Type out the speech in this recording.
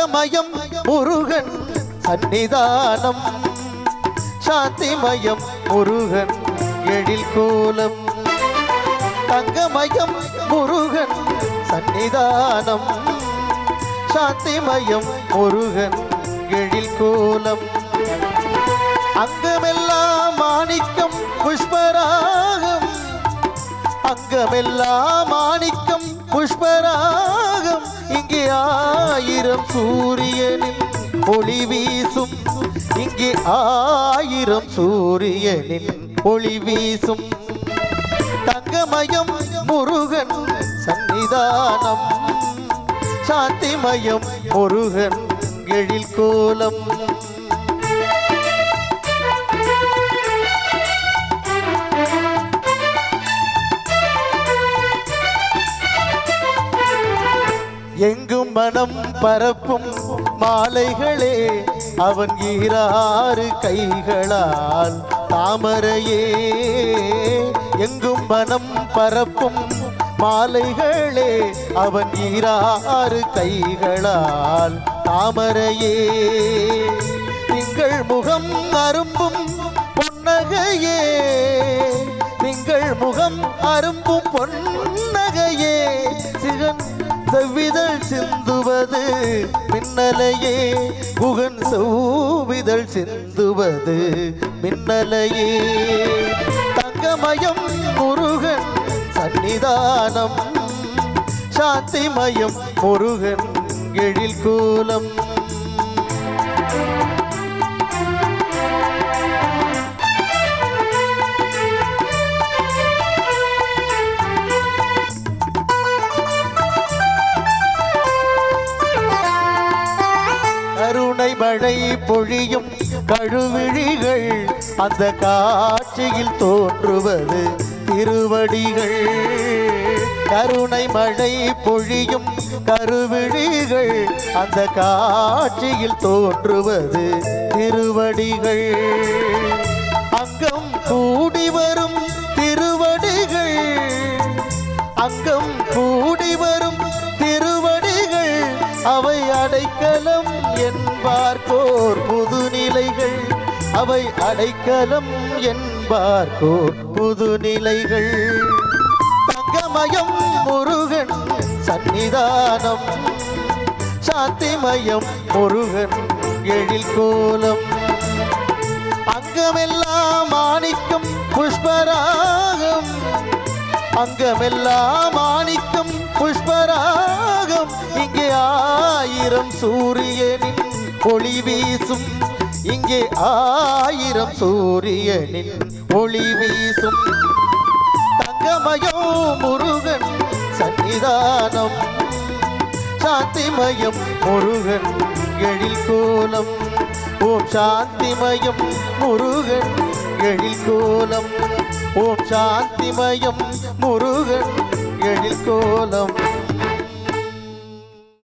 தங்கமயம் முருகன் சன்னிதானம் சாந்திமயம் முருகன் எழில் கோலம் தங்கமயம் முருகன் சன்னிதானம் சாந்திமயம் முருகன் எழில் கோலம் அங்கமெல்லாம் மாணிக்கம் புஷ்பராகம் அங்கமெல்லாம் மாணிக்கம் புஷ்பராகம் இங்கே 1000 சூரியனின் ஒளி வீசும் இங்கே 1000 சூரியனின் ஒளி வீசும் தங்கமயம் முருகன் சன்னிதானம் சாந்திமயம் முருகன் எழில் கோலம் எங்கும் மனம் பரப்பும் மாலைகளே அவன் 2 கைகளால் தாமரையே எங்கும் மனம் பரப்பும் மாலைகளே அவன் 2 கைகளால் தாமரையே திங்கள் முகம் அரும்பும் பொன்னகையே திங்கள் முகம் அரும்பும் பொன்னகையே சிகன் செவ்விதழ் சிந்துவது மின்னலையே குகன் செவ்விதழ் சிந்துவது மின்னலையே தங்கமயம் முருகன் சன்னிதானம் சாந்திமயம் முருகன் எழில் கோலம் கருணை மழை பொழியும் கழுவிழிகள் அந்த காட்சியில் தோன்றுவது திருவடிகள் கருணை மழை பொழியும் கருவிழிகள் அந்த காட்சியில் தோன்றுவது திருவடிகள் அங்கம் கூடி வரும் திருவடிகள் அங்கம் கூடி வரும் திருவடிகள் அவை அடைக்கலம் என்பார்கோர் புதுநிலைகள் அவை அடைக்கலம் என்பார்கோர் புதுநிலைகள் தங்கமயம் முருகன் சன்னிதானம் சாந்திமயம் முருகன் எழில் கோலம் அங்கமெல்லாம் மாணிக்கம் புஷ்பராகம் அங்கமெல்லாம் மாணிக்கம் புஷ்பராகம் இங்கே 1000 சூரியனின் ஒளி வீசும் இங்கே 1000 சூரியனின் ஒளி வீசும் தங்கமயம் முருகன் சன்னிதானம் சாந்திமயம் முருகன் எழில் கோலம் ஓம் சாந்திமயம் முருகன் எழில் கோலம் ஓம் சாந்திமயம் முருகன் எழில் கோலம்